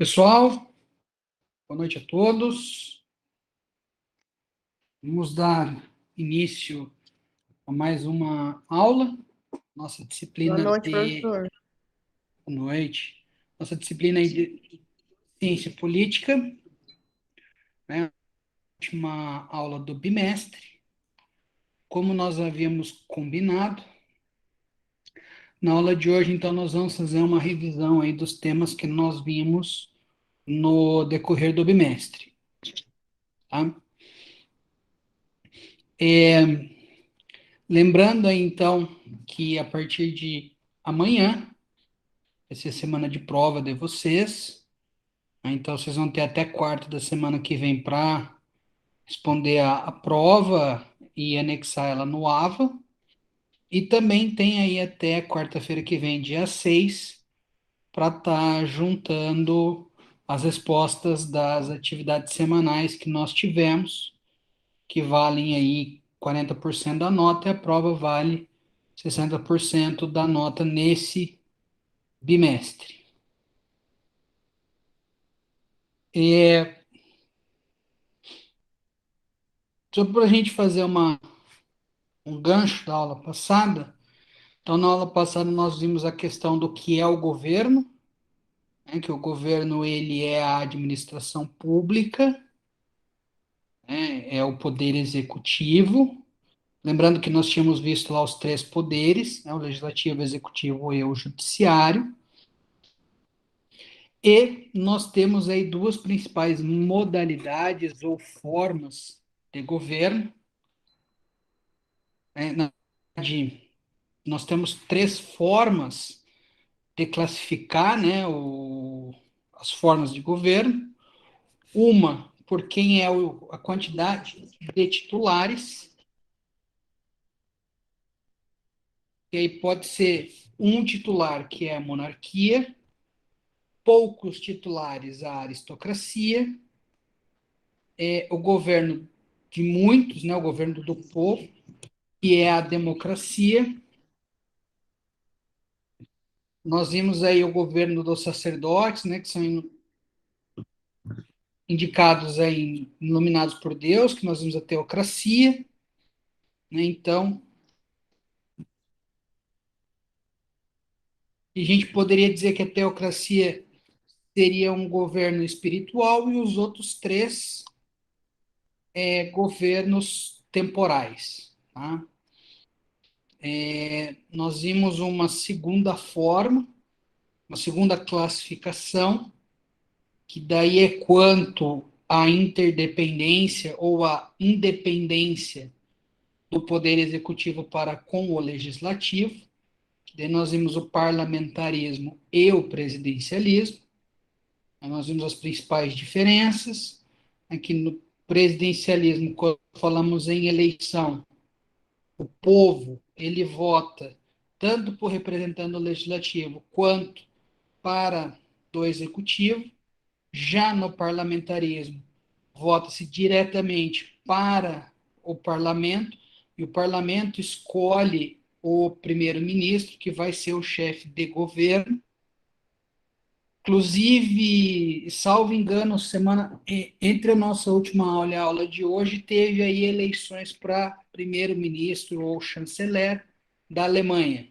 Pessoal, boa noite a todos. Vamos dar início a mais uma aula, nossa Boa disciplina noite, de... professor. Boa noite. Nossa disciplina de ciência política, né? A última aula do bimestre. Como nós havíamos combinado, na aula de hoje, então, nós vamos fazer uma revisão aí dos temas que nós vimos no decorrer do bimestre, tá? Lembrando aí, então, que a partir de amanhã, essa é a semana de prova de vocês, né? Então, vocês vão ter até quarta da semana que vem para responder a prova e anexar ela no AVA. E também tem aí até quarta-feira que vem, dia 6, para estar juntando as respostas das atividades semanais que nós tivemos, que valem aí 40% da nota, e a prova vale 60% da nota nesse bimestre. É, só para a gente fazer um gancho da aula passada, então na aula passada nós vimos a questão do que é o governo, né, que o governo ele é a administração pública, né, é o poder executivo. Lembrando que nós tínhamos visto lá os três poderes, né, o legislativo, o executivo e o judiciário. E nós temos aí duas principais modalidades ou formas de governo, né? Na verdade, nós temos três formas de classificar, né, as formas de governo. Uma, por quem é a quantidade de titulares, e aí pode ser um titular, que é a monarquia, poucos titulares, a aristocracia, o governo de muitos, né, o governo do povo, que é a democracia. Nós vimos aí o governo dos sacerdotes, né, que são indicados aí, nominados por Deus, que nós vimos a teocracia, né? Então, a gente poderia dizer que a teocracia seria um governo espiritual e os outros três governos temporais, tá? Nós vimos uma segunda forma, uma segunda classificação, que daí é quanto à interdependência ou à independência do poder executivo para com o legislativo. Daí nós vimos o parlamentarismo e o presidencialismo. Aí nós vimos as principais diferenças. Aqui no presidencialismo, quando falamos em eleição, o povo ele vota tanto por representante do legislativo quanto para do executivo. Já no parlamentarismo, vota-se diretamente para o parlamento e o parlamento escolhe o primeiro-ministro, que vai ser o chefe de governo. Inclusive, salvo engano, entre a nossa última aula e a aula de hoje, teve aí eleições para primeiro-ministro ou chanceler da Alemanha,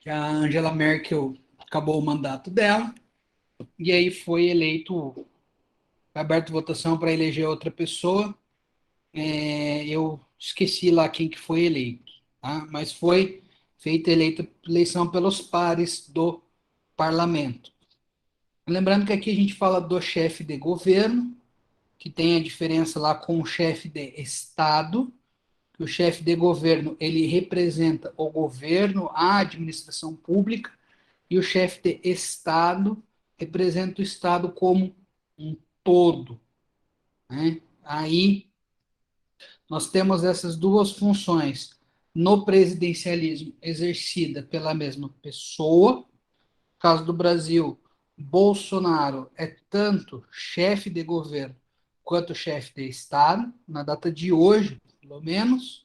que a Angela Merkel acabou o mandato dela, e aí foi eleito, aberto votação para eleger outra pessoa. Eu esqueci lá quem que foi eleito, tá? Mas foi feita eleição pelos pares do parlamento. Lembrando que aqui a gente fala do chefe de governo, que tem a diferença lá com o chefe de estado, que o chefe de governo ele representa o governo, a administração pública, e o chefe de estado representa o estado como um todo, né? Aí nós temos essas duas funções no presidencialismo exercida pela mesma pessoa. No caso do Brasil, Bolsonaro é tanto chefe de governo quanto chefe de Estado, na data de hoje, pelo menos.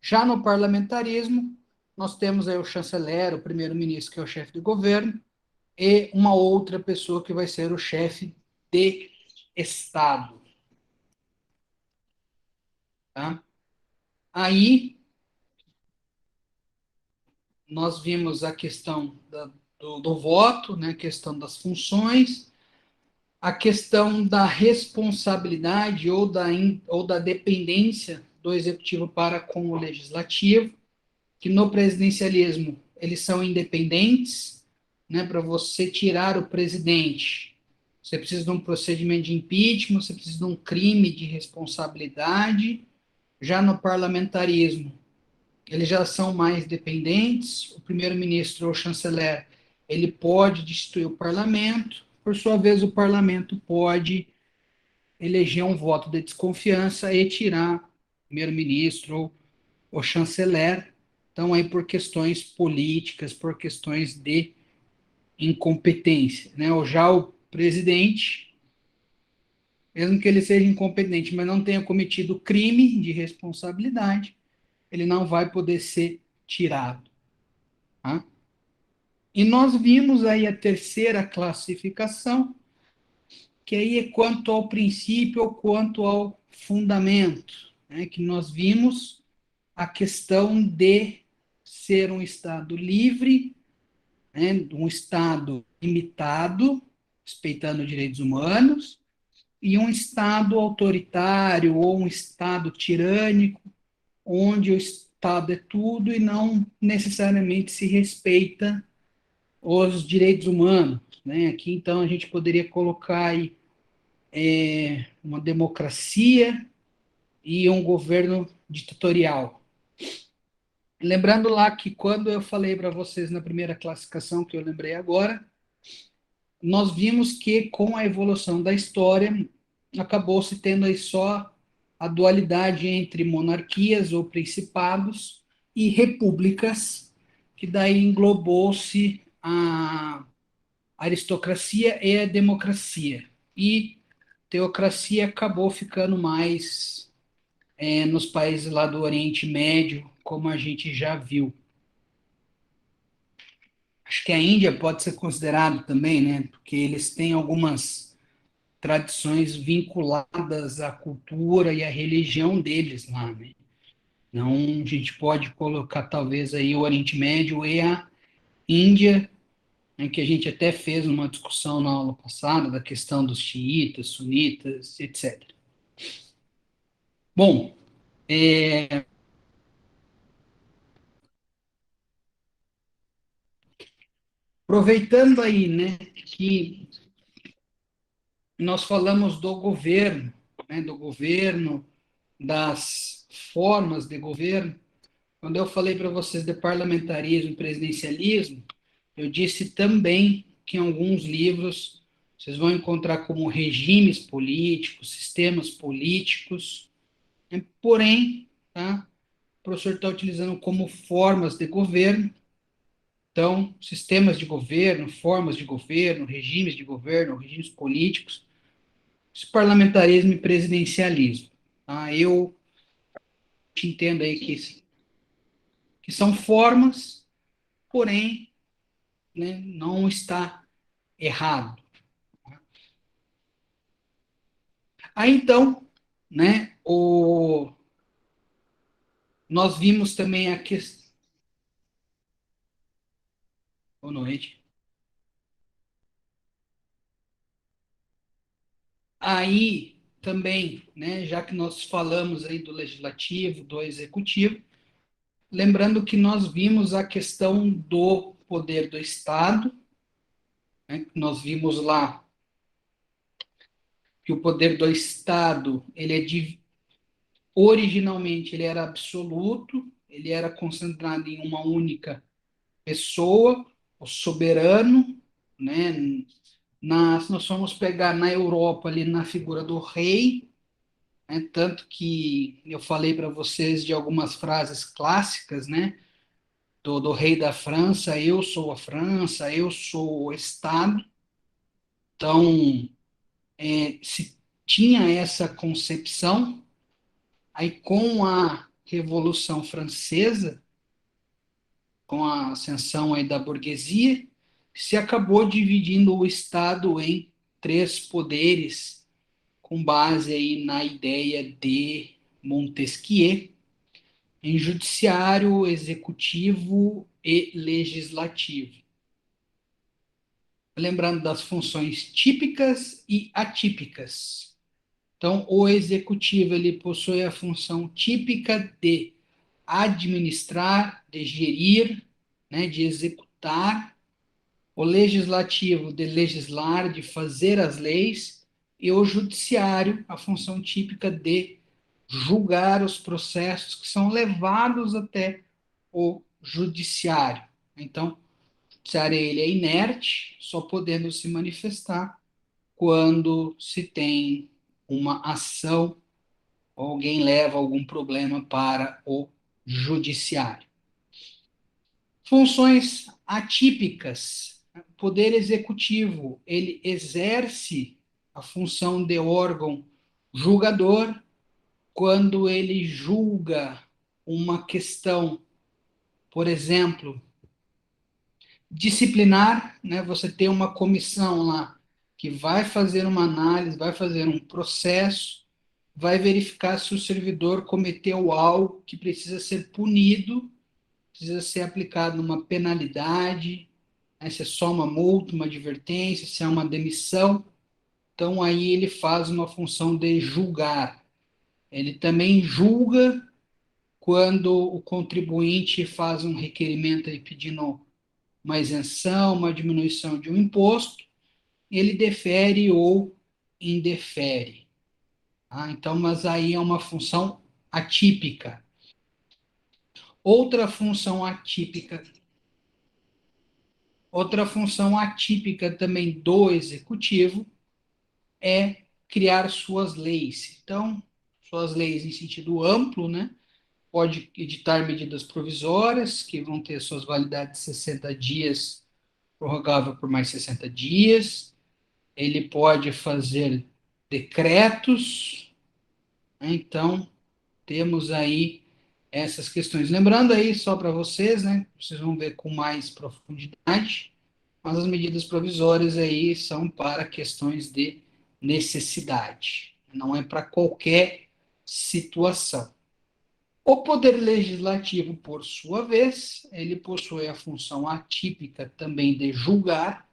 Já no parlamentarismo, nós temos aí o chanceler, o primeiro-ministro, que é o chefe do governo, e uma outra pessoa que vai ser o chefe de Estado. Tá? Aí, nós vimos a questão do voto, né, a questão das funções, a questão da responsabilidade ou da dependência do executivo para com o legislativo, que no presidencialismo eles são independentes, né, para você tirar o presidente. Você precisa de um procedimento de impeachment, você precisa de um crime de responsabilidade. Já no parlamentarismo, eles já são mais dependentes. O primeiro-ministro ou chanceler, ele pode destituir o parlamento. Por sua vez, o parlamento pode eleger um voto de desconfiança e tirar o primeiro-ministro ou o chanceler. Então, aí por questões políticas, por questões de incompetência, né? Ou já o presidente, mesmo que ele seja incompetente, mas não tenha cometido crime de responsabilidade, ele não vai poder ser tirado. Tá? E nós vimos aí a terceira classificação, que aí é quanto ao princípio ou quanto ao fundamento, né? Que nós vimos a questão de ser um Estado livre, né? Um Estado limitado, respeitando direitos humanos, e um Estado autoritário ou um Estado tirânico, onde o Estado é tudo e não necessariamente se respeita os direitos humanos. Né? Aqui, então, a gente poderia colocar aí, uma democracia e um governo ditatorial. Lembrando lá que quando eu falei para vocês na primeira classificação, que eu lembrei agora, nós vimos que com a evolução da história, acabou se tendo aí só a dualidade entre monarquias ou principados e repúblicas, que daí englobou-se a aristocracia e a democracia. E teocracia acabou ficando mais nos países lá do Oriente Médio, como a gente já viu. Acho que a Índia pode ser considerado também, né? Porque eles têm algumas tradições vinculadas à cultura e à religião deles lá, né? Então, a gente pode colocar talvez aí o Oriente Médio e a Índia, né, que a gente até fez uma discussão na aula passada da questão dos xiitas, sunitas, etc. Bom, aproveitando aí, né, que nós falamos do governo, né, das formas de governo. Quando eu falei para vocês de parlamentarismo e presidencialismo, eu disse também que em alguns livros vocês vão encontrar como regimes políticos, sistemas políticos, né? Porém, tá, o professor está utilizando como formas de governo. Então, sistemas de governo, formas de governo, regimes políticos, parlamentarismo e presidencialismo. Tá? Eu entendo aí que são formas, porém, né, não está errado. Aí então, né, nós vimos também a questão. Boa noite. Aí também, né, já que nós falamos aí do legislativo, do executivo, lembrando que nós vimos a questão do poder do Estado, né, nós vimos lá que o poder do Estado, originalmente ele era absoluto, ele era concentrado em uma única pessoa, o soberano, né? Se nós formos pegar na Europa ali na figura do rei, né? Tanto que eu falei para vocês de algumas frases clássicas, né? Do rei da França, eu sou a França, eu sou o Estado. Então, se tinha essa concepção, aí com a Revolução Francesa, com a ascensão aí da burguesia, se acabou dividindo o Estado em três poderes, com base aí na ideia de Montesquieu, em judiciário, executivo e legislativo. Lembrando das funções típicas e atípicas. Então, o executivo ele possui a função típica de administrar, de gerir, né, de executar, o legislativo de legislar, de fazer as leis, e o judiciário, a função típica de julgar os processos que são levados até o judiciário. Então, o judiciário ele é inerte, só podendo se manifestar quando se tem uma ação ou alguém leva algum problema para o judiciário. Funções atípicas. O poder executivo, ele exerce a função de órgão julgador quando ele julga uma questão, por exemplo, disciplinar, né? Você tem uma comissão lá que vai fazer uma análise, vai fazer um processo, vai verificar se o servidor cometeu algo que precisa ser punido, precisa ser aplicado uma penalidade, né? Se é só uma multa, uma advertência, se é uma demissão. Então aí ele faz uma função de julgar. Ele também julga quando o contribuinte faz um requerimento aí pedindo uma isenção, uma diminuição de um imposto, ele defere ou indefere. Tá? Então, mas aí é uma função atípica. Outra função atípica, outra função atípica também do executivo é criar suas leis. Então, suas leis em sentido amplo, né? Pode editar medidas provisórias, que vão ter suas validades de 60 dias, prorrogável por mais 60 dias. Ele pode fazer decretos, né? Então, temos aí essas questões. Lembrando aí, só para vocês, né? Vocês vão ver com mais profundidade, mas as medidas provisórias aí são para questões de necessidade, não é para qualquer situação. O poder legislativo, por sua vez, ele possui a função atípica também de julgar,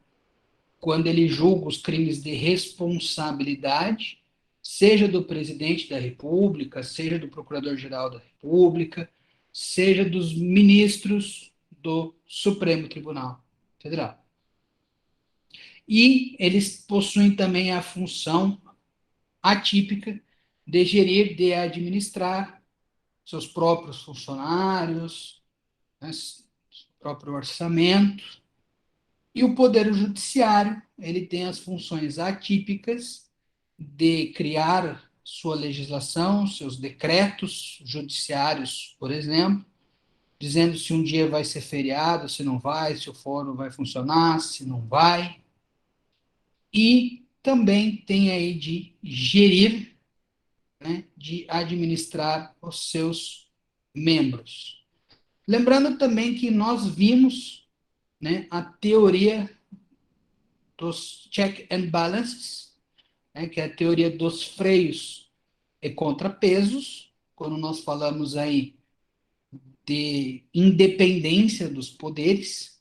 quando ele julga os crimes de responsabilidade, seja do presidente da República, seja do procurador-geral da República, seja dos ministros do Supremo Tribunal Federal. E eles possuem também a função atípica de gerir, de administrar seus próprios funcionários, né, próprio orçamento. E o Poder Judiciário, ele tem as funções atípicas de criar sua legislação, seus decretos judiciários, por exemplo, dizendo se um dia vai ser feriado, se não vai, se o fórum vai funcionar, se não vai. E também tem aí de gerir, né, de administrar os seus membros. Lembrando também que nós vimos, né, a teoria dos check and balances, né, que é a teoria dos freios e contrapesos, quando nós falamos aí de independência dos poderes,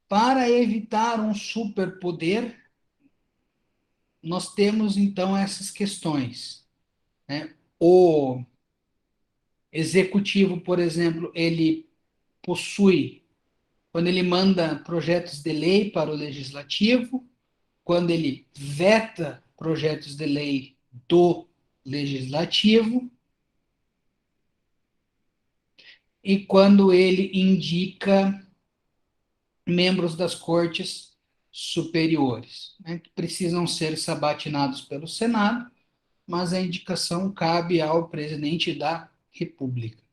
para evitar um superpoder, nós temos então essas questões, né? O executivo, por exemplo, ele possui, quando ele manda projetos de lei para o legislativo, quando ele veta projetos de lei do legislativo e quando ele indica membros das cortes superiores, né, que precisam ser sabatinados pelo Senado, mas a indicação cabe ao presidente da República.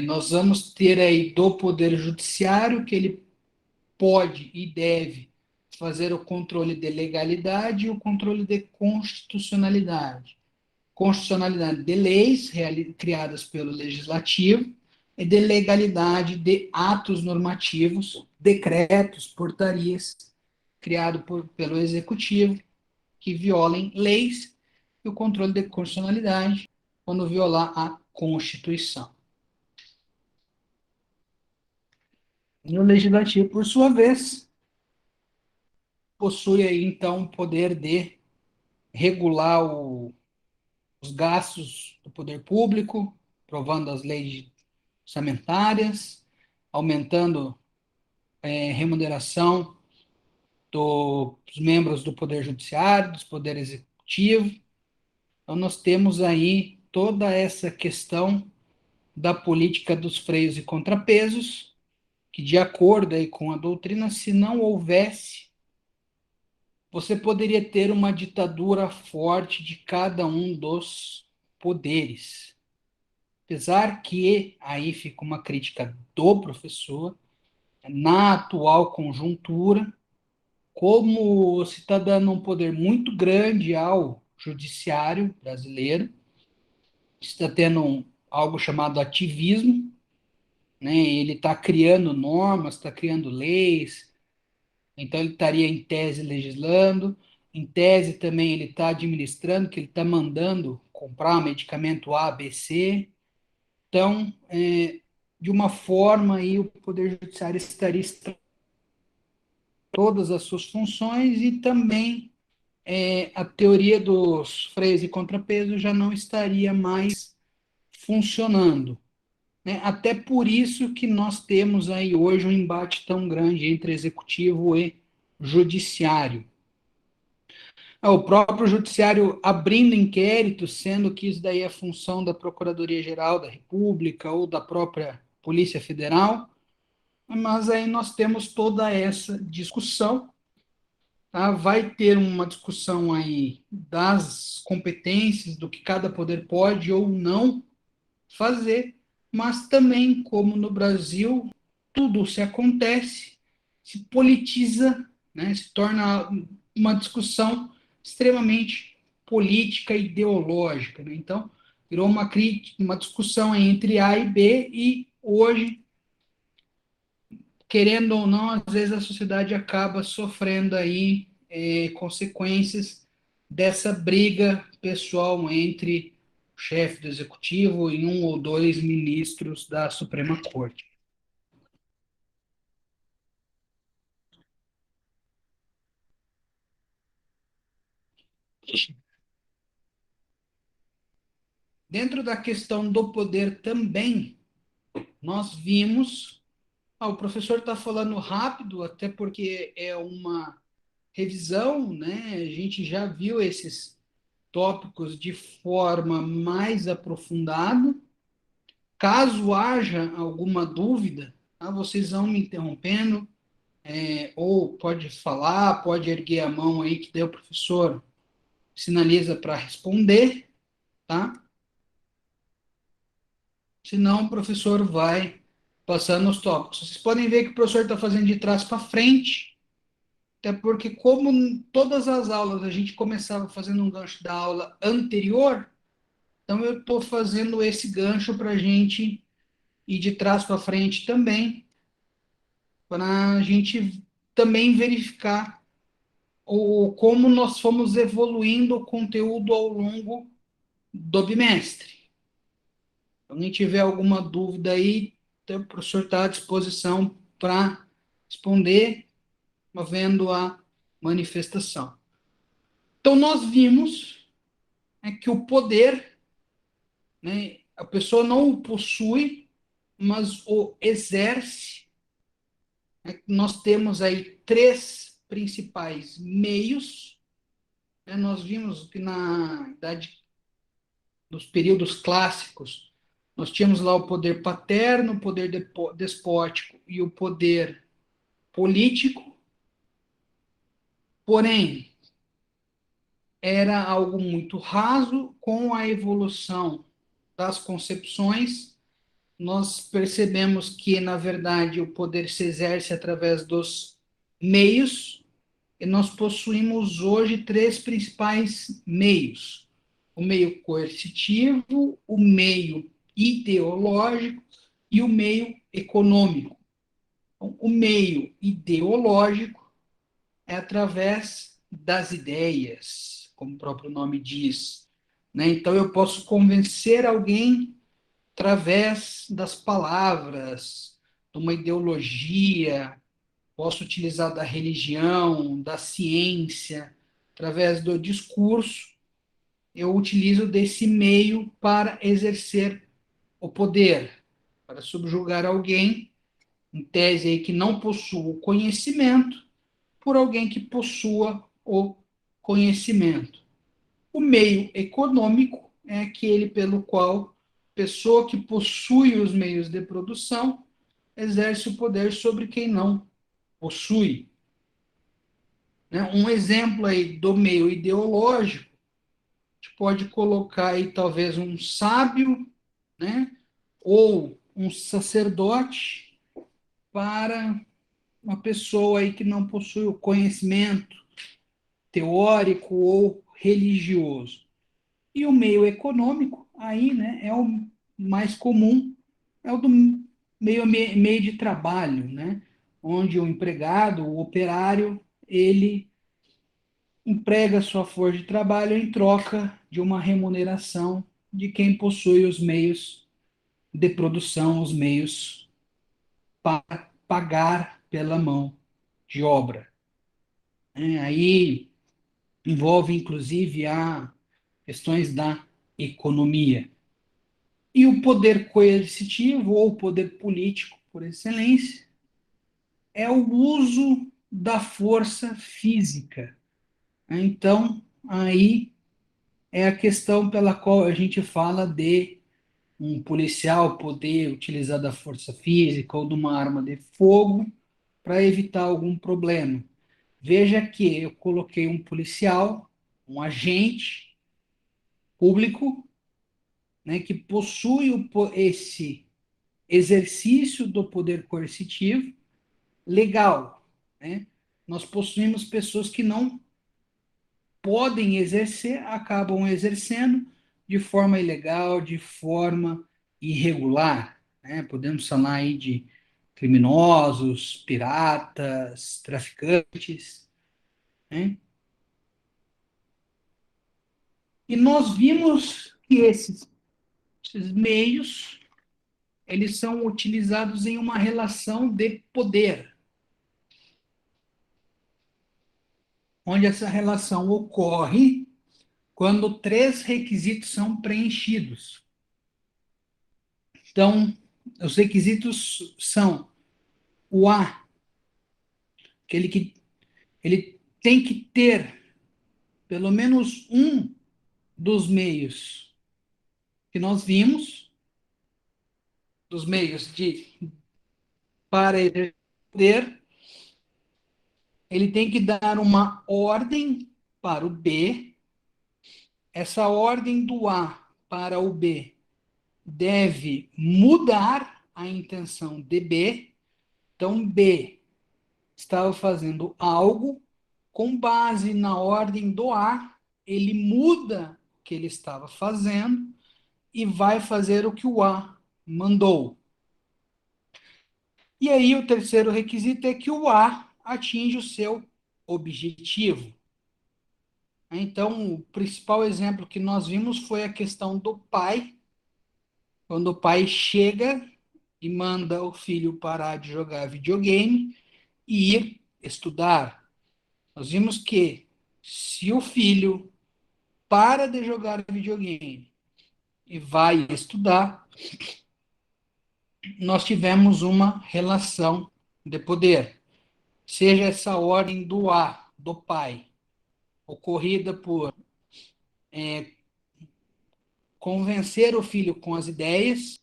Nós vamos ter aí do Poder Judiciário, que ele pode e deve fazer o controle de legalidade e o controle de constitucionalidade. constitucionalidade de leis criadas pelo Legislativo e de legalidade de atos normativos, decretos, portarias, criados pelo Executivo, que violem leis e o controle de constitucionalidade quando violar a Constituição. E o Legislativo, por sua vez, possui aí, então, o poder de regular os gastos do poder público, aprovando as leis orçamentárias, aumentando remuneração dos membros do Poder Judiciário, do Poder Executivo. Então, nós temos aí toda essa questão da política dos freios e contrapesos, que, de acordo aí com a doutrina, se não houvesse, você poderia ter uma ditadura forte de cada um dos poderes. Apesar que aí fica uma crítica do professor, na atual conjuntura, como se está dando um poder muito grande ao judiciário brasileiro, está tendo algo chamado ativismo, né? Ele está criando normas, está criando leis, então ele estaria em tese legislando, em tese também ele está administrando, que ele está mandando comprar medicamento A, B, C. Então, de uma forma, aí, o Poder Judiciário estaria todas as suas funções e também a teoria dos freios e contrapesos já não estaria mais funcionando, né? Até por isso que nós temos aí hoje um embate tão grande entre executivo e judiciário. O próprio judiciário abrindo inquéritos, sendo que isso daí é função da Procuradoria-Geral da República ou da própria Polícia Federal, mas aí nós temos toda essa discussão. Tá? Vai ter uma discussão aí das competências, do que cada poder pode ou não fazer, mas também, como no Brasil, tudo se acontece, se politiza, né? Se torna uma discussão extremamente política e ideológica. Né? Então, virou uma crítica, uma discussão entre A e B, e hoje, querendo ou não, às vezes a sociedade acaba sofrendo aí consequências dessa briga pessoal entre o chefe do executivo e um ou dois ministros da Suprema Corte. Dentro da questão do poder também, nós vimos. O professor está falando rápido, até porque é uma revisão, né? A gente já viu esses tópicos de forma mais aprofundada. Caso haja alguma dúvida, tá? Vocês vão me interrompendo, ou pode falar, pode erguer a mão aí, que daí o professor sinaliza para responder, tá? Senão o professor vai passando os tópicos. Vocês podem ver que o professor está fazendo de trás para frente, até porque, como em todas as aulas a gente começava fazendo um gancho da aula anterior, então eu estou fazendo esse gancho para a gente ir de trás para frente também, para a gente também verificar como nós fomos evoluindo o conteúdo ao longo do bimestre. Se alguém tiver alguma dúvida aí, então, o professor está à disposição para responder, vendo a manifestação. Então, nós vimos, né, que o poder, né, a pessoa não o possui, mas o exerce. Né? Nós temos aí três principais meios. Né? Nós vimos que na idade, nos períodos clássicos, nós tínhamos lá o poder paterno, o poder despótico e o poder político. Porém, era algo muito raso. Com a evolução das concepções, nós percebemos que, na verdade, o poder se exerce através dos meios, e nós possuímos hoje três principais meios. o meio coercitivo, o meio ideológico e o meio econômico. Então, o meio ideológico é através das ideias, como o próprio nome diz, né? Então, eu posso convencer alguém através das palavras, de uma ideologia, posso utilizar da religião, da ciência, através do discurso, eu utilizo desse meio para exercer o poder, para subjugar alguém, em tese aí que não possua o conhecimento, por alguém que possua o conhecimento. O meio econômico é aquele pelo qual a pessoa que possui os meios de produção exerce o poder sobre quem não possui. Um exemplo aí do meio ideológico, a gente pode colocar aí talvez um sábio, né, ou um sacerdote para uma pessoa aí que não possui o conhecimento teórico ou religioso. E o meio econômico, aí, né, é o mais comum, é o do meio de trabalho, né, onde o empregado, o operário, ele emprega sua força de trabalho em troca de uma remuneração de quem possui os meios de produção, os meios para pagar pela mão de obra. Aí envolve, inclusive, a questões da economia. E o poder coercitivo, ou poder político por excelência, é o uso da força física. Então, aí é a questão pela qual a gente fala de um policial poder utilizar da força física ou de uma arma de fogo para evitar algum problema. Veja que eu coloquei um policial, um agente público, né, que possui esse exercício do poder coercitivo legal, né? Nós possuímos pessoas que não podem exercer, acabam exercendo de forma ilegal, de forma irregular, né? Podemos falar aí de criminosos, piratas, traficantes, né? E nós vimos que esses meios, eles são utilizados em uma relação de poder, onde essa relação ocorre quando três requisitos são preenchidos. Então, os requisitos são o A, que ele tem que ter pelo menos um dos meios que nós vimos, dos meios para poder, ele tem que dar uma ordem para o B, essa ordem do A para o B deve mudar a intenção de B, então B estava fazendo algo, com base na ordem do A, ele muda o que ele estava fazendo e vai fazer o que o A mandou. E aí o terceiro requisito é que o A atinge o seu objetivo. Então, o principal exemplo que nós vimos foi a questão do pai, quando o pai chega e manda o filho parar de jogar videogame e ir estudar. Nós vimos que se o filho para de jogar videogame e vai estudar, nós tivemos uma relação de poder. Seja essa ordem do A, do pai, ocorrida por convencer o filho com as ideias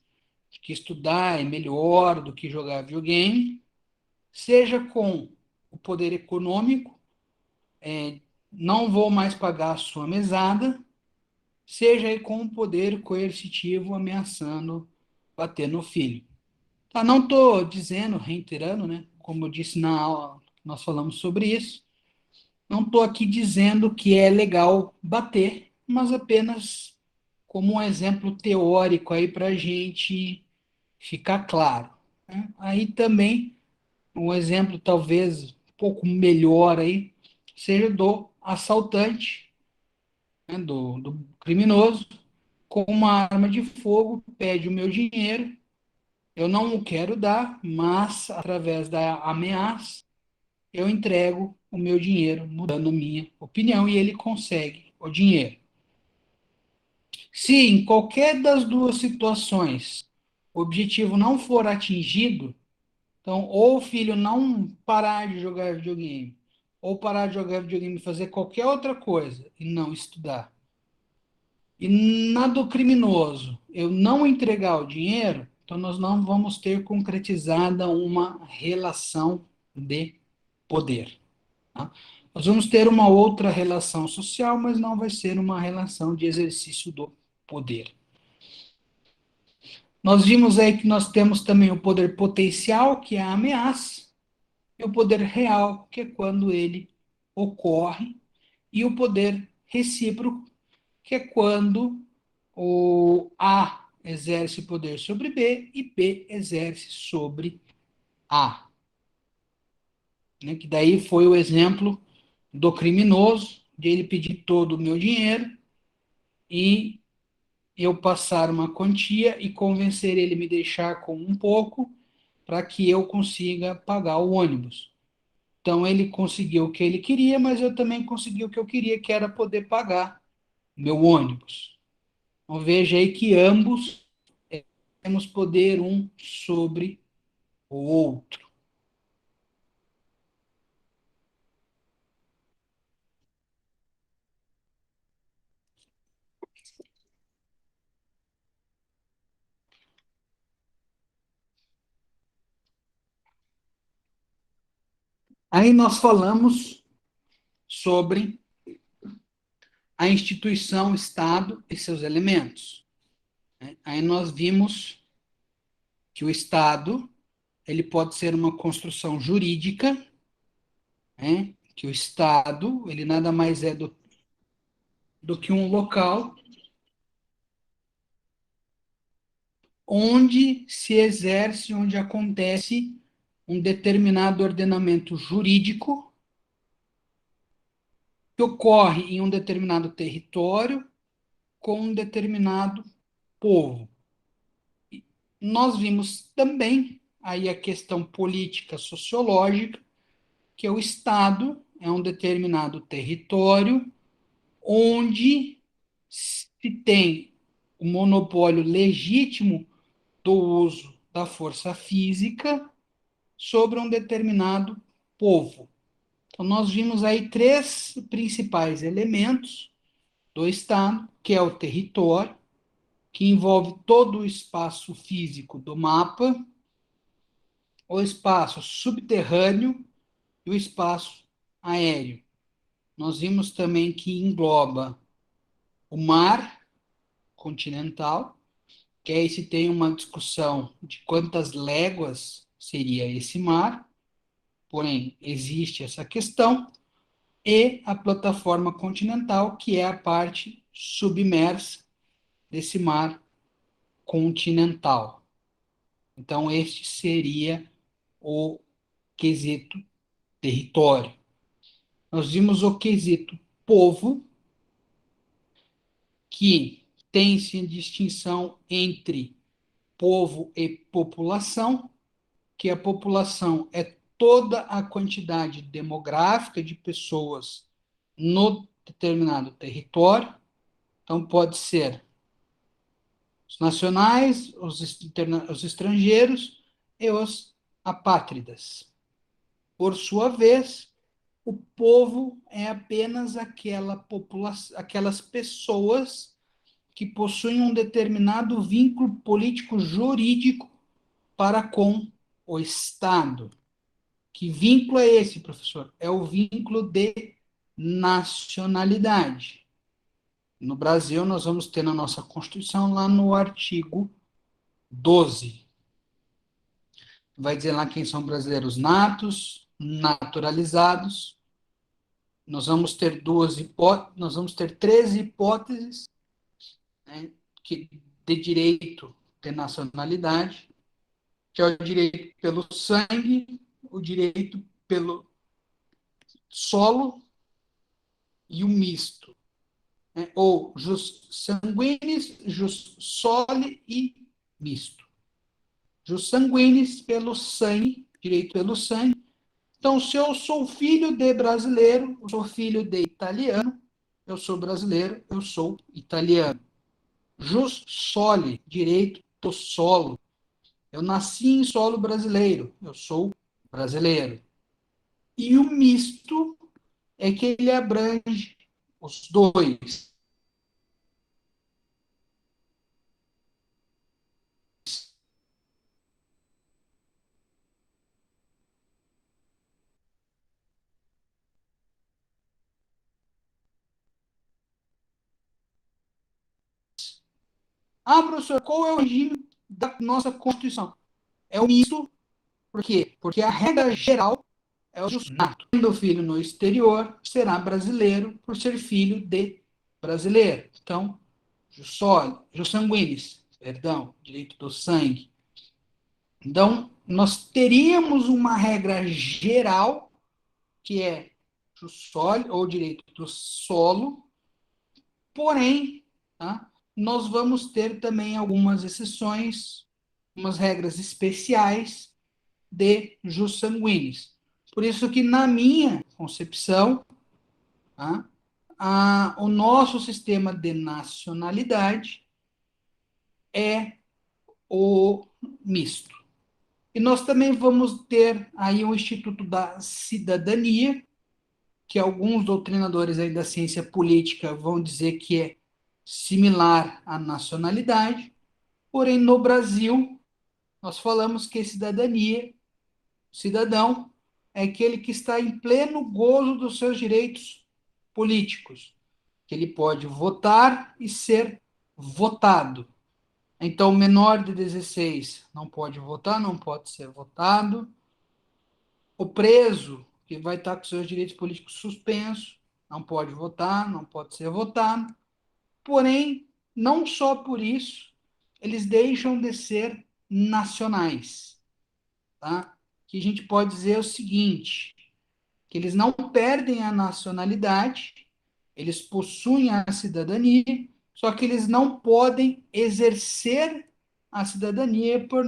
de que estudar é melhor do que jogar videogame, seja com o poder econômico, não vou mais pagar a sua mesada, seja aí com o poder coercitivo ameaçando bater no filho. Tá, não estou dizendo, reiterando, né? Como eu disse na aula, nós falamos sobre isso. Não estou aqui dizendo que é legal bater, mas apenas como um exemplo teórico aí para a gente ficar claro, né? Aí também um exemplo talvez um pouco melhor aí seja do assaltante, né, do criminoso, com uma arma de fogo, pede o meu dinheiro, eu não o quero dar, mas através da ameaça eu entrego o meu dinheiro, mudando minha opinião, e ele consegue o dinheiro. Se em qualquer das duas situações o objetivo não for atingido, então, ou o filho não parar de jogar videogame, ou parar de jogar videogame e fazer qualquer outra coisa e não estudar, e na do criminoso eu não entregar o dinheiro, então nós não vamos ter concretizada uma relação de poder. Tá? Nós vamos ter uma outra relação social, mas não vai ser uma relação de exercício do poder. Nós vimos aí que nós temos também o poder potencial, que é a ameaça, e o poder real, que é quando ele ocorre, e o poder recíproco, que é quando o A exerce poder sobre B e B exerce sobre A. Né? Que daí foi o exemplo do criminoso, de ele pedir todo o meu dinheiro e eu passar uma quantia e convencer ele a me deixar com um pouco para que eu consiga pagar o ônibus. Então ele conseguiu o que ele queria, mas eu também consegui o que eu queria, que era poder pagar meu ônibus. Então veja aí que ambos temos poder um sobre o outro. Aí nós falamos sobre a instituição Estado e seus elementos. Né? Aí nós vimos que o Estado ele pode ser uma construção jurídica, né? Que o Estado ele nada mais é do que um local onde se exerce, onde acontece um determinado ordenamento jurídico que ocorre em um determinado território com um determinado povo. Nós vimos também aí a questão política sociológica, que o Estado é um determinado território onde se tem o monopólio legítimo do uso da força física sobre um determinado povo. Então, nós vimos aí três principais elementos do Estado, que é o território, que envolve todo o espaço físico do mapa, o espaço subterrâneo e o espaço aéreo. Nós vimos também que engloba o mar continental, que aí se tem uma discussão de quantas léguas seria esse mar, porém existe essa questão, e a plataforma continental, que é a parte submersa desse mar continental. Então, este seria o quesito território. Nós vimos o quesito povo, que tem-se distinção entre povo e população, que a população é toda a quantidade demográfica de pessoas no determinado território. Então, pode ser os nacionais, os estrangeiros e os apátridas. Por sua vez, o povo é apenas aquelas pessoas que possuem um determinado vínculo político jurídico para com o Estado. Que vínculo é esse, professor? É o vínculo de nacionalidade. No Brasil, nós vamos ter na nossa Constituição, lá no artigo 12. Vai dizer lá quem são brasileiros natos, naturalizados, Nós vamos ter nós vamos ter três hipóteses, né, de direito de nacionalidade, que é o direito pelo sangue, o direito pelo solo e o misto, né? Ou jus sanguinis, jus soli e misto. Jus sanguinis pelo sangue, direito pelo sangue. Então, se eu sou filho de brasileiro, eu sou filho de italiano, eu sou brasileiro, eu sou italiano. Jus soli, direito do solo. Eu nasci em solo brasileiro, eu sou brasileiro. E o misto é que ele abrange os dois. Ah, professor, qual é o regime da nossa Constituição? É o misto, por quê? Porque a regra geral é o nato. Tendo filho no exterior, será brasileiro por ser filho de brasileiro. Então, jus sanguinis, perdão, direito do sangue. Então, nós teríamos uma regra geral, que é jus soli, ou direito do solo, porém, tá, nós vamos ter também algumas exceções, umas regras especiais de jus sanguinis. Por isso que, na minha concepção, tá, o nosso sistema de nacionalidade é o misto. E nós também vamos ter aí o Instituto da Cidadania, que alguns doutrinadores aí da ciência política vão dizer que é similar à nacionalidade, porém no Brasil nós falamos que cidadania, cidadão, é aquele que está em pleno gozo dos seus direitos políticos, que ele pode votar e ser votado. Então, o menor de 16 não pode votar, não pode ser votado. O preso, que vai estar com seus direitos políticos suspensos, não pode votar, não pode ser votado. Porém, não só por isso, eles deixam de ser nacionais. Tá? Que a gente pode dizer o seguinte, que eles não perdem a nacionalidade, eles possuem a cidadania, só que eles não podem exercer a cidadania por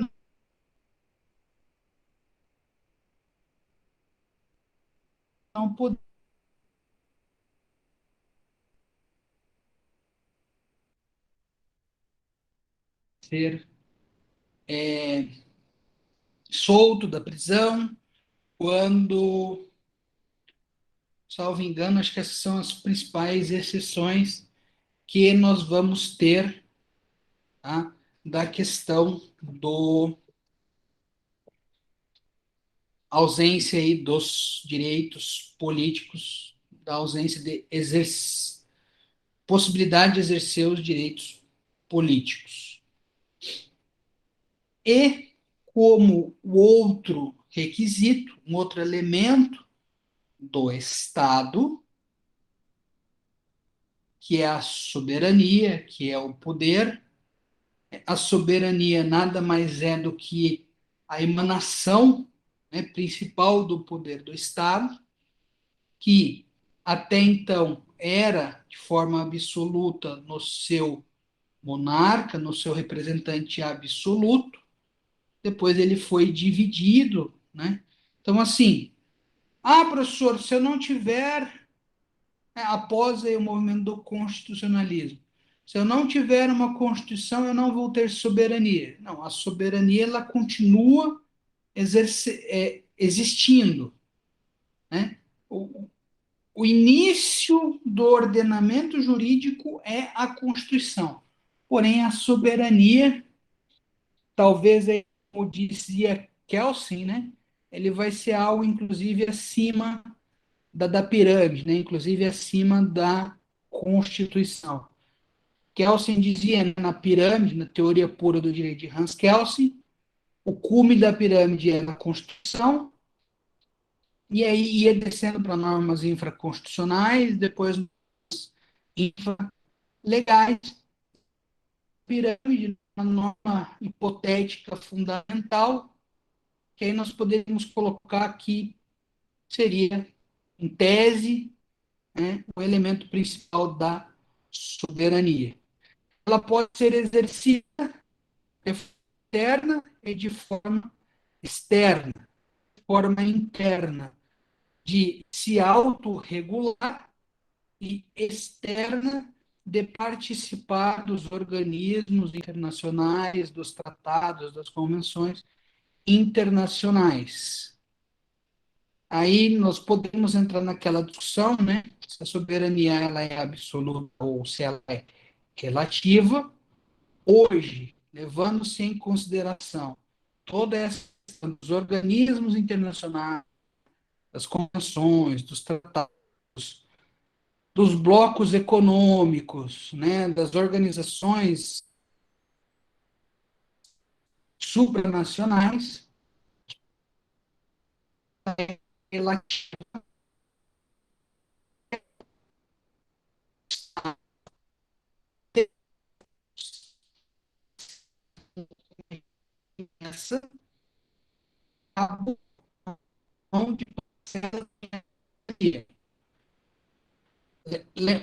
não poder ser solto da prisão, quando, salvo engano, acho que essas são as principais exceções que nós vamos ter, tá, da questão do ausência aí dos direitos políticos, da ausência de possibilidade de exercer os direitos políticos. E como o outro requisito, um outro elemento do Estado, que é a soberania, que é o poder. A soberania nada mais é do que a emanação, né, principal do poder do Estado, que até então era de forma absoluta no seu monarca, no seu representante absoluto, depois ele foi dividido, né? Então, assim, professor, se eu não tiver, após aí o movimento do constitucionalismo, se eu não tiver uma Constituição, eu não vou ter soberania. Não, a soberania ela continua existindo, né? O início do ordenamento jurídico é a Constituição. Porém, a soberania, talvez, como dizia Kelsen, né? Ele vai ser algo, inclusive, acima da pirâmide, né? Inclusive acima da Constituição. Kelsen dizia, né, na pirâmide, na teoria pura do direito de Hans Kelsen, o cume da pirâmide é a Constituição, e aí ia descendo para normas infraconstitucionais, depois infralegais, pirâmide, uma norma hipotética fundamental, que aí nós poderíamos colocar que seria, em tese, né, o elemento principal da soberania. Ela pode ser exercida de forma interna e de forma externa, de forma interna, de se autorregular, e externa, de participar dos organismos internacionais, dos tratados, das convenções internacionais. Aí nós podemos entrar naquela discussão, né, se a soberania ela é absoluta ou se ela é relativa. Hoje, levando-se em consideração toda essa questão dos organismos internacionais, das convenções, dos tratados, dos blocos econômicos, né, das organizações supranacionais, ela começa a mão de parceria.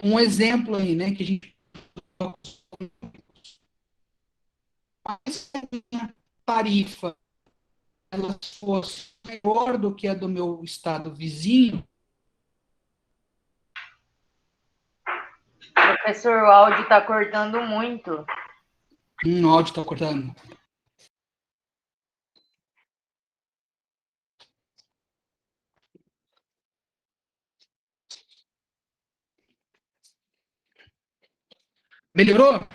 Um exemplo aí, né, que a gente faz, se a minha tarifa ela fosse maior do que a do meu estado vizinho. Professor, o áudio está cortando muito. O áudio está cortando. Melhorou?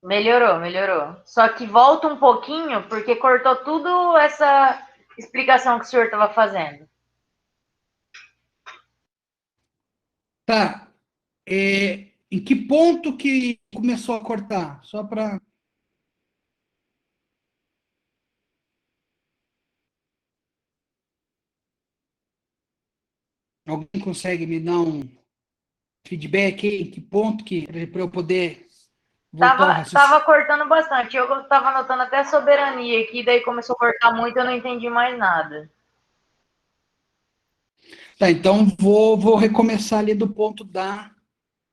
Melhorou, melhorou. Só que volta um pouquinho, porque cortou tudo essa explicação que o senhor estava fazendo. Tá. Em que ponto que começou a cortar? Só para alguém consegue me dar um feedback aí? Em que ponto que para eu poder voltar ao Tava raciocínio? cortando bastante. Eu tava anotando até soberania aqui, daí começou a cortar muito, eu não entendi mais nada. Tá, então vou recomeçar ali do ponto da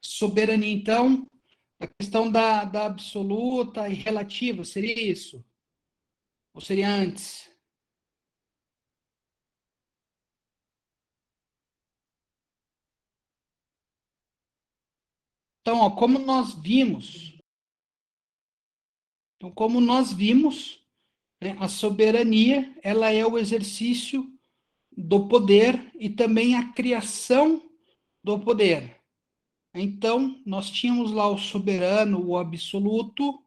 soberania. Então, a questão da absoluta e relativa, seria isso? Ou seria antes? Então, ó, como nós vimos, né, a soberania, ela é o exercício do poder e também a criação do poder. Então, nós tínhamos lá o soberano, o absoluto,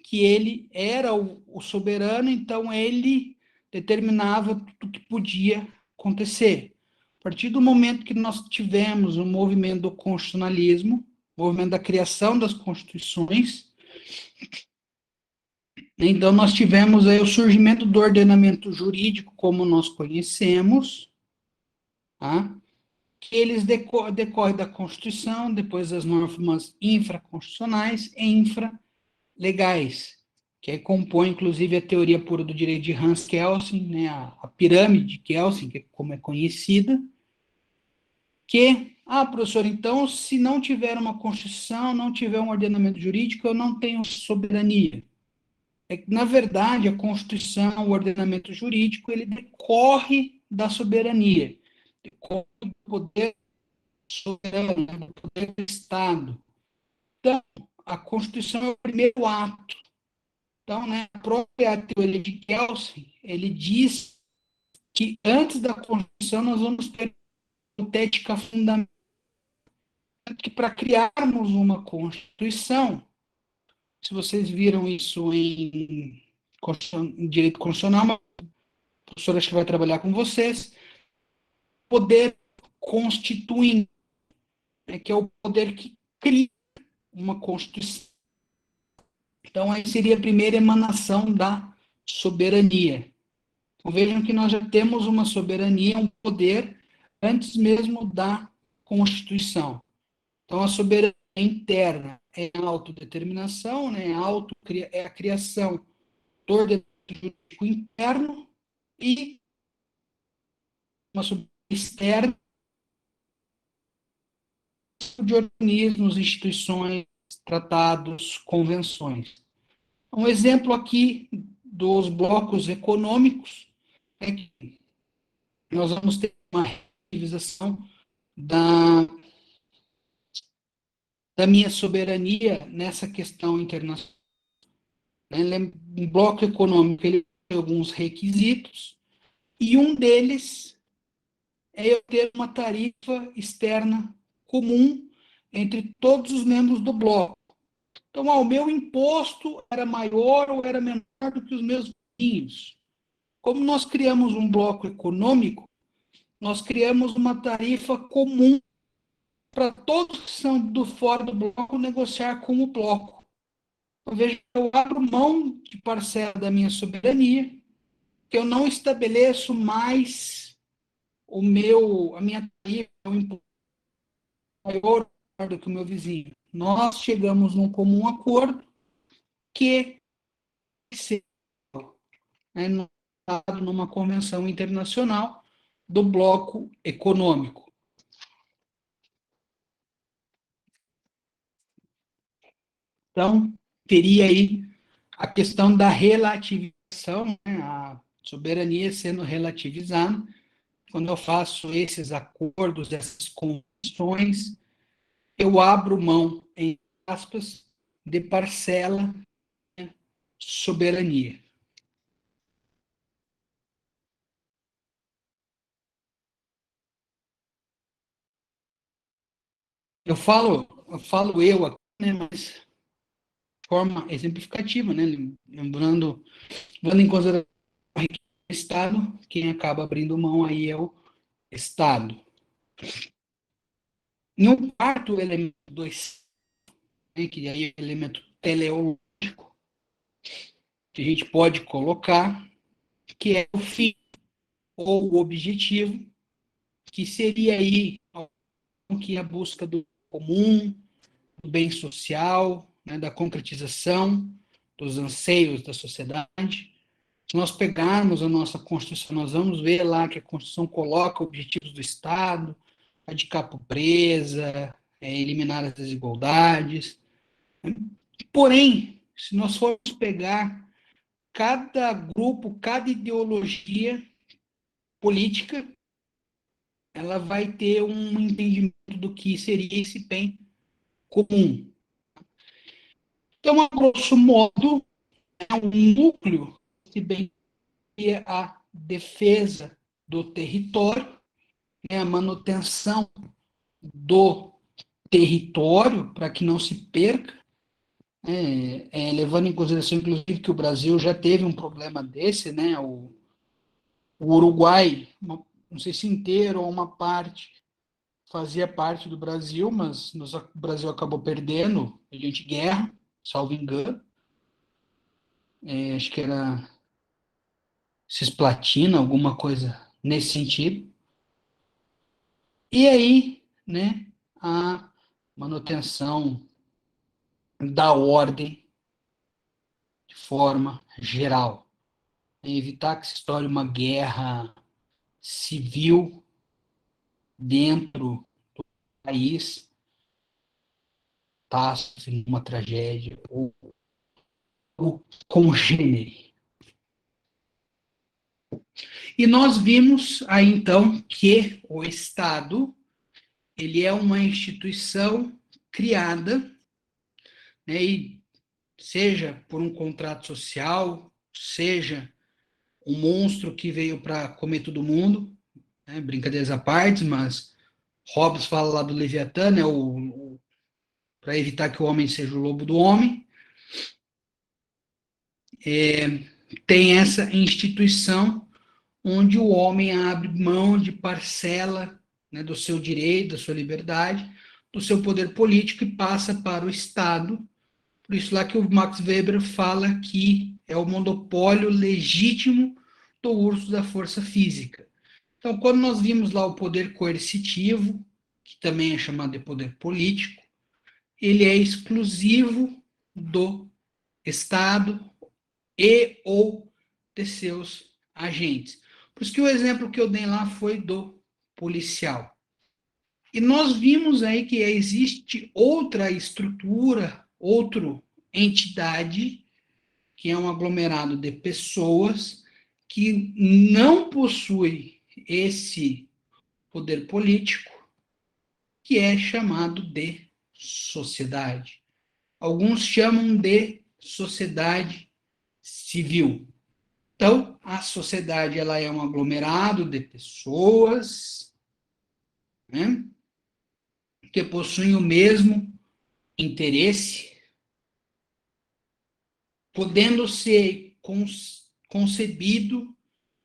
que ele era o soberano, então ele determinava tudo que podia acontecer. A partir do momento que nós tivemos o movimento do constitucionalismo, o movimento da criação das constituições, então nós tivemos aí o surgimento do ordenamento jurídico como nós conhecemos, tá? Que eles decorrem da Constituição, depois das normas infraconstitucionais e infralegais, que aí compõe, inclusive, a teoria pura do direito de Hans Kelsen, né, a pirâmide de Kelsen, que é como é conhecida, que, professor, então, se não tiver uma Constituição, não tiver um ordenamento jurídico, eu não tenho soberania. É que, na verdade, a Constituição, o ordenamento jurídico, ele decorre da soberania, decorre do poder soberano, né, do poder do Estado. Então, a Constituição é o primeiro ato. Então, né, a própria teoria de Kelsen, ele diz que antes da Constituição nós vamos ter uma hipotética fundamental, que para criarmos uma Constituição, se vocês viram isso em direito constitucional, uma professora acho que vai trabalhar com vocês, poder constituinte, né, que é o poder que cria uma Constituição. Então, aí seria a primeira emanação da soberania. Então, vejam que nós já temos uma soberania, um poder, antes mesmo da Constituição. Então, a soberania interna é a autodeterminação, né? É a criação do ordenamento jurídico interno e uma soberania externa de organismos, instituições, tratados, convenções. Um exemplo aqui dos blocos econômicos é que nós vamos ter uma revisação da, da minha soberania nessa questão internacional. Um bloco econômico ele tem alguns requisitos, e um deles é eu ter uma tarifa externa comum entre todos os membros do bloco. Então, o meu imposto era maior ou era menor do que os meus vizinhos. Como nós criamos um bloco econômico, nós criamos uma tarifa comum para todos que são do fora do bloco negociar com o bloco. Então, veja, eu abro mão de parcela da minha soberania, que eu não estabeleço mais a minha tarifa, o imposto maior do que o meu vizinho. Nós chegamos num comum acordo que é numa convenção internacional do bloco econômico. Então, teria aí a questão da relativização, né, a soberania sendo relativizada. Quando eu faço esses acordos, essas convenções, eu abro mão, em aspas, de parcela, né, soberania. Eu falo eu aqui, né, mas de forma exemplificativa, né, lembrando em consideração o Estado, quem acaba abrindo mão aí é o Estado. Em um quarto elemento do Estado, né, que aí é o elemento teleológico, que a gente pode colocar, que é o fim ou o objetivo, que seria aí que é a busca do comum, do bem social, né, da concretização dos anseios da sociedade. Se nós pegarmos a nossa Constituição, nós vamos ver lá que a Constituição coloca objetivos do Estado, erradicar a pobreza, eliminar as desigualdades. Porém, se nós formos pegar cada grupo, cada ideologia política, ela vai ter um entendimento do que seria esse bem comum. Então, a grosso modo, é um núcleo que bem é a defesa do território, né, a manutenção do território para que não se perca, levando em consideração, inclusive, que o Brasil já teve um problema desse, né, o Uruguai, não sei se inteiro ou uma parte, fazia parte do Brasil, mas o Brasil acabou perdendo mediante guerra, salvo engano. Acho que era Cisplatina, alguma coisa nesse sentido. E aí, né, a manutenção da ordem de forma geral. Evitar que se estoure uma guerra civil dentro do país, tá, uma tragédia ou congênere. E nós vimos aí, então, que o Estado ele é uma instituição criada, né, e seja por um contrato social, seja um monstro que veio para comer todo mundo, né, brincadeiras à parte, mas Hobbes fala lá do Leviatã, né, para evitar que o homem seja o lobo do homem. Tem essa instituição onde o homem abre mão de parcela, né, do seu direito, da sua liberdade, do seu poder político e passa para o Estado. Por isso lá que o Max Weber fala que é o monopólio legítimo do uso da força física. Então, quando nós vimos lá o poder coercitivo, que também é chamado de poder político, ele é exclusivo do Estado e ou de seus agentes. Por isso que o exemplo que eu dei lá foi do policial. E nós vimos aí que existe outra estrutura, outra entidade, que é um aglomerado de pessoas que não possui esse poder político, que é chamado de sociedade. Alguns chamam de sociedade civil. Então, a sociedade ela é um aglomerado de pessoas, né, que possuem o mesmo interesse, podendo ser concebido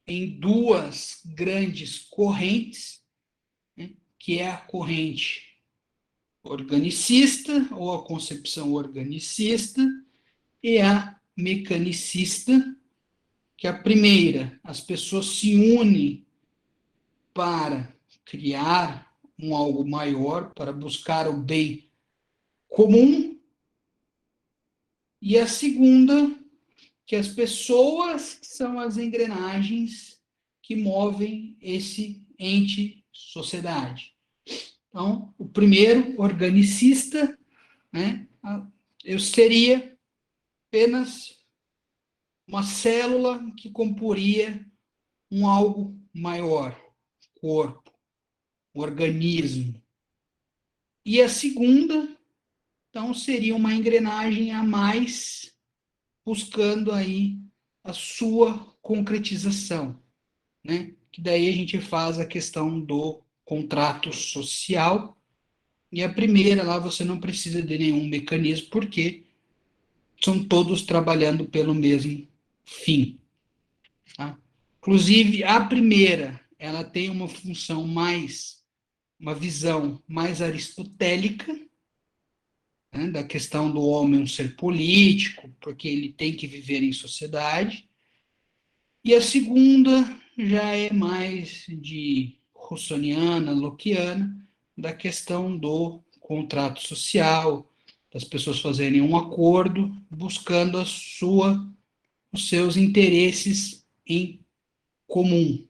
em duas grandes correntes, né, que é a corrente organicista, ou a concepção organicista, e a mecanicista, que a primeira, as pessoas se unem para criar um algo maior, para buscar o bem comum, e a segunda, que as pessoas são as engrenagens que movem esse ente sociedade. Então, o primeiro, organicista, né, eu seria apenas uma célula que comporia um algo maior, corpo, organismo. E a segunda, então, seria uma engrenagem a mais, buscando aí a sua concretização, né? Que daí a gente faz a questão do contrato social. E a primeira lá você não precisa de nenhum mecanismo, porque são todos trabalhando pelo mesmo fim. Tá? Inclusive, a primeira, ela tem uma função mais, uma visão mais aristotélica, né, da questão do homem um ser político, porque ele tem que viver em sociedade. E a segunda já é mais de russoniana, lockeana, da questão do contrato social, das pessoas fazerem um acordo, buscando os seus interesses em comum.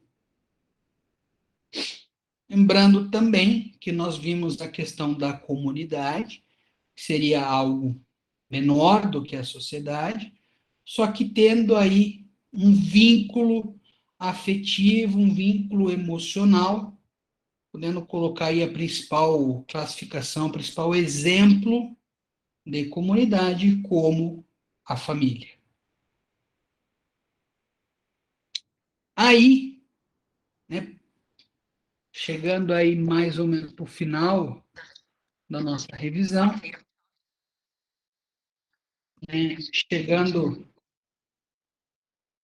Lembrando também que nós vimos a questão da comunidade, que seria algo menor do que a sociedade, só que tendo aí um vínculo afetivo, um vínculo emocional, podendo colocar aí a principal classificação, o principal exemplo de comunidade como a família. Aí, né, chegando aí mais ou menos para o final da nossa revisão, né,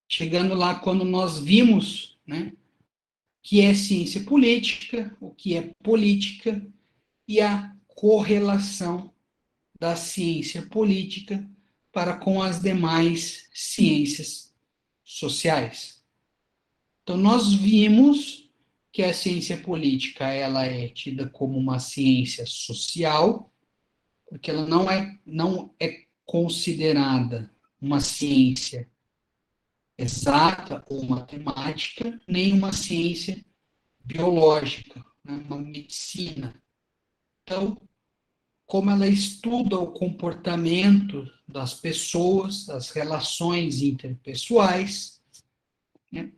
chegando lá quando nós vimos, né, que é ciência política, o que é política e a correlação da ciência política para com as demais ciências sociais. Então, nós vimos que a ciência política ela é tida como uma ciência social, porque ela não é considerada uma ciência exata ou matemática, nem uma ciência biológica, né, uma medicina. Então, como ela estuda o comportamento das pessoas, as relações interpessoais, né,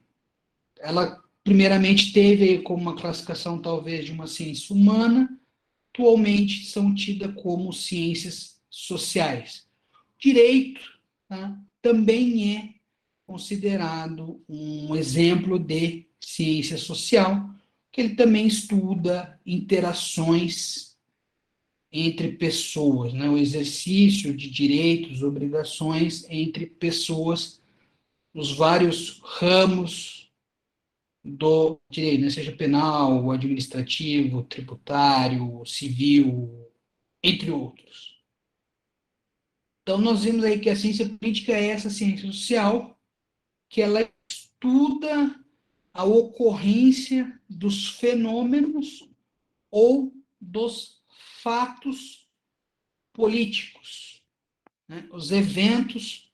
ela primeiramente teve como uma classificação talvez de uma ciência humana, atualmente são tidas como ciências sociais. Direito, tá, também é considerado um exemplo de ciência social, que ele também estuda interações entre pessoas, né? O exercício de direitos, obrigações entre pessoas, nos vários ramos do direito, né? Seja penal, administrativo, tributário, civil, entre outros. Então, nós vimos aí que a ciência política é essa ciência social que ela estuda a ocorrência dos fenômenos ou dos fatos políticos, né? Os eventos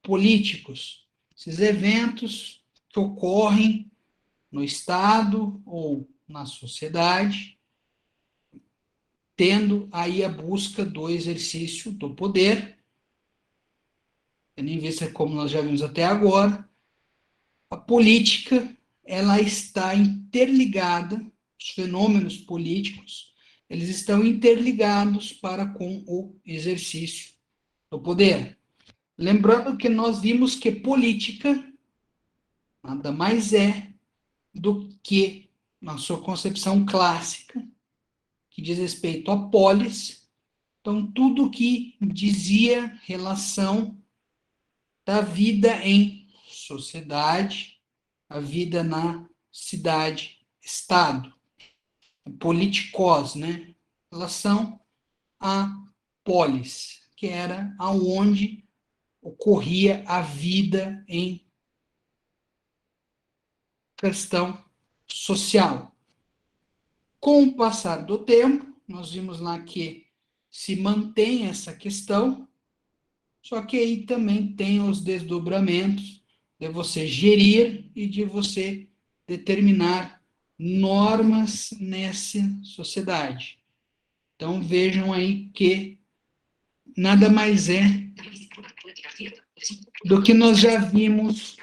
políticos, esses eventos que ocorrem no Estado ou na sociedade, tendo aí a busca do exercício do poder, tendo em vista como nós já vimos até agora, a política ela está interligada, os fenômenos políticos, eles estão interligados para com o exercício do poder. Lembrando que nós vimos que política nada mais é do que, na sua concepção clássica, que diz respeito à polis, então tudo que dizia relação da vida em sociedade, a vida na cidade-estado, politikos, né? Relação à polis, que era aonde ocorria a vida em questão social. Com o passar do tempo, nós vimos lá que se mantém essa questão, só que aí também tem os desdobramentos de você gerir e de você determinar normas nessa sociedade. Então vejam aí que nada mais é do que nós já vimos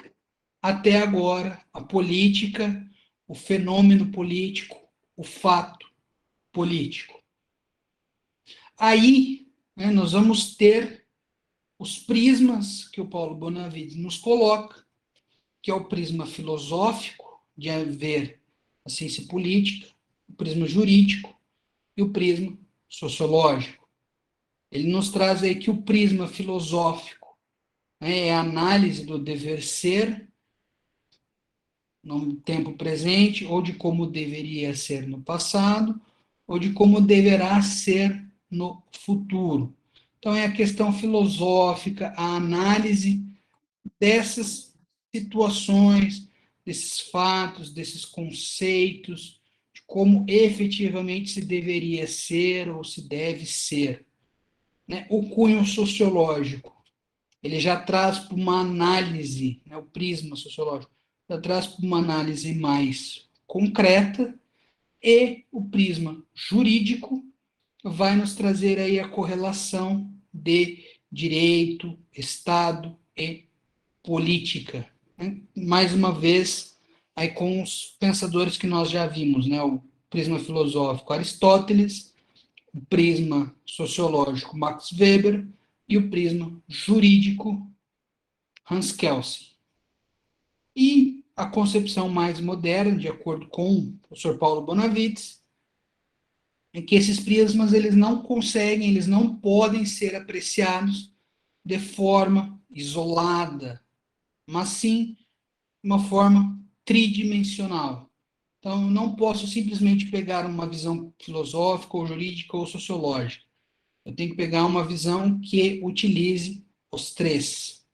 até agora, a política, o fenômeno político, o fato político. Aí, né, nós vamos ter os prismas que o Paulo Bonavides nos coloca, que é o prisma filosófico, de haver a ciência política, o prisma jurídico e o prisma sociológico. Ele nos traz aí que o prisma filosófico, né, é a análise do dever ser no tempo presente, ou de como deveria ser no passado, ou de como deverá ser no futuro. Então, é a questão filosófica, a análise dessas situações, desses fatos, desses conceitos, de como efetivamente se deveria ser ou se deve ser. Né? O cunho sociológico, ele já traz para uma análise, né, o prisma sociológico, já traz para uma análise mais concreta, e o prisma jurídico vai nos trazer aí a correlação de direito, Estado e política. Né? Mais uma vez, aí com os pensadores que nós já vimos, né? O prisma filosófico Aristóteles, o prisma sociológico Max Weber e o prisma jurídico Hans Kelsen. E a concepção mais moderna, de acordo com o professor Paulo Bonavides, é que esses prismas eles não conseguem, eles não podem ser apreciados de forma isolada, mas sim de uma forma tridimensional. Então, eu não posso simplesmente pegar uma visão filosófica, ou jurídica, ou sociológica. Eu tenho que pegar uma visão que utilize os três.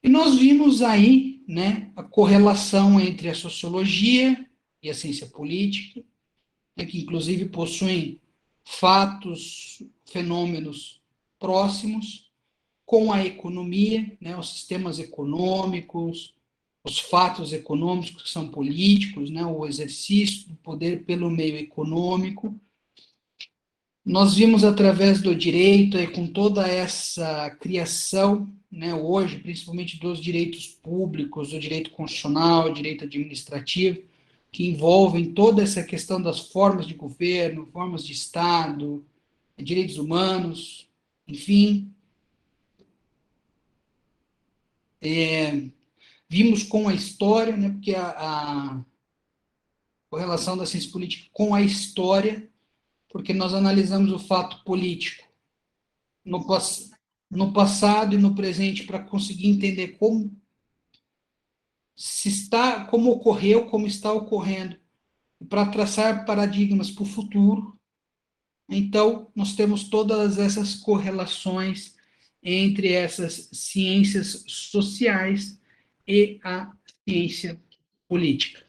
E nós vimos aí, né, a correlação entre a sociologia e a ciência política, né, que inclusive possuem fatos, fenômenos próximos, com a economia, né, os sistemas econômicos, os fatos econômicos que são políticos, né, o exercício do poder pelo meio econômico. Nós vimos através do direito, com toda essa criação, né, hoje, principalmente dos direitos públicos, do direito constitucional, direito administrativo, que envolvem toda essa questão das formas de governo, formas de Estado, direitos humanos, enfim. Vimos com a história, né, porque a correlação da ciência política com a história, porque nós analisamos o fato político no passado e no presente para conseguir entender como se está, como ocorreu, como está ocorrendo, para traçar paradigmas para o futuro. Então, nós temos todas essas correlações entre essas ciências sociais e a ciência política.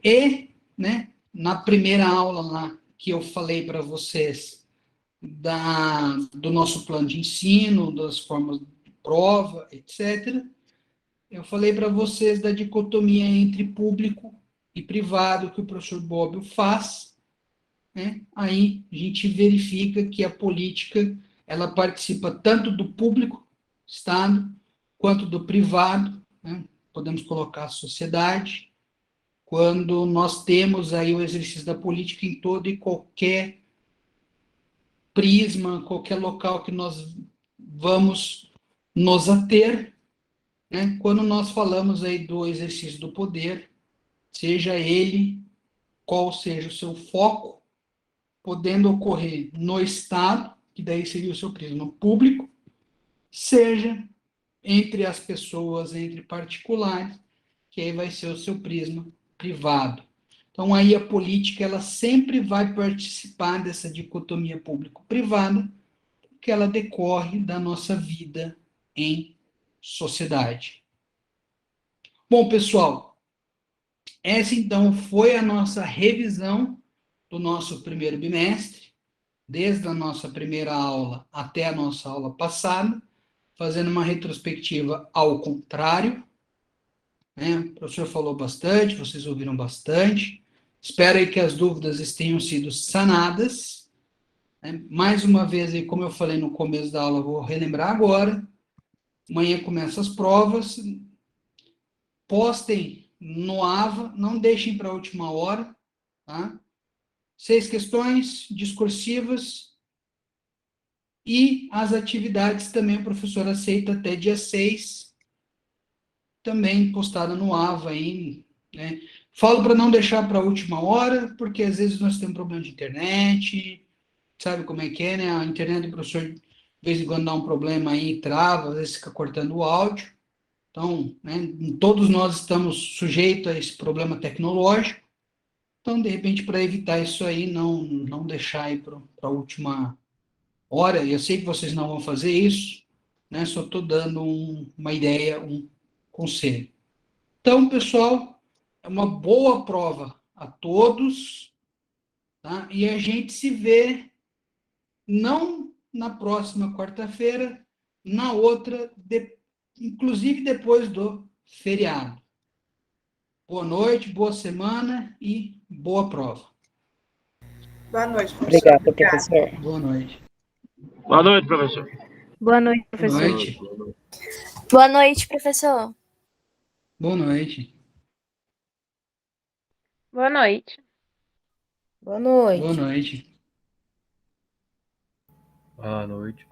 E, né, na primeira aula lá que eu falei para vocês do nosso plano de ensino, das formas de prova, etc., eu falei para vocês da dicotomia entre público e privado que o professor Bobbio faz, né? Aí a gente verifica que a política ela participa tanto do público, Estado, quanto do privado, né? Podemos colocar a sociedade, quando nós temos aí o exercício da política em todo e qualquer prisma, qualquer local que nós vamos nos ater, né? Quando nós falamos aí do exercício do poder, seja ele qual seja o seu foco, podendo ocorrer no Estado, que daí seria o seu prisma público, seja entre as pessoas, entre particulares, que aí vai ser o seu prisma privado. Então aí a política ela sempre vai participar dessa dicotomia público-privada, porque ela decorre da nossa vida em sociedade. Bom, pessoal, essa então foi a nossa revisão do nosso primeiro bimestre, desde a nossa primeira aula até a nossa aula passada, fazendo uma retrospectiva ao contrário, né? O professor falou bastante, vocês ouviram bastante. Espero aí que as dúvidas tenham sido sanadas, né? Mais uma vez, aí, como eu falei no começo da aula, vou relembrar agora. Amanhã começam as provas. Postem no AVA, não deixem para a última hora. Tá? 6 questões discursivas e as atividades também o professor aceita até dia 6, também postada no AVA aí, né? Falo para não deixar para a última hora, porque às vezes nós temos problema de internet, sabe como é que é, né? A internet do professor, de vez em quando, dá um problema aí, trava, às vezes fica cortando o áudio. Então, né, todos nós estamos sujeitos a esse problema tecnológico. Então, de repente, para evitar isso aí, não deixar aí para a última hora. Eu sei que vocês não vão fazer isso, né? Só estou dando uma ideia, um conselho. Então, pessoal, é uma boa prova a todos, tá? E a gente se vê não na próxima quarta-feira, na outra, inclusive depois do feriado. Boa noite, boa semana e boa prova. Boa noite, professor. Obrigada, professor. Boa noite. Boa noite, professor. Boa noite, Boa professor. noite. Boa noite, professor. Boa noite. Boa noite. Boa noite. Boa noite. Boa noite.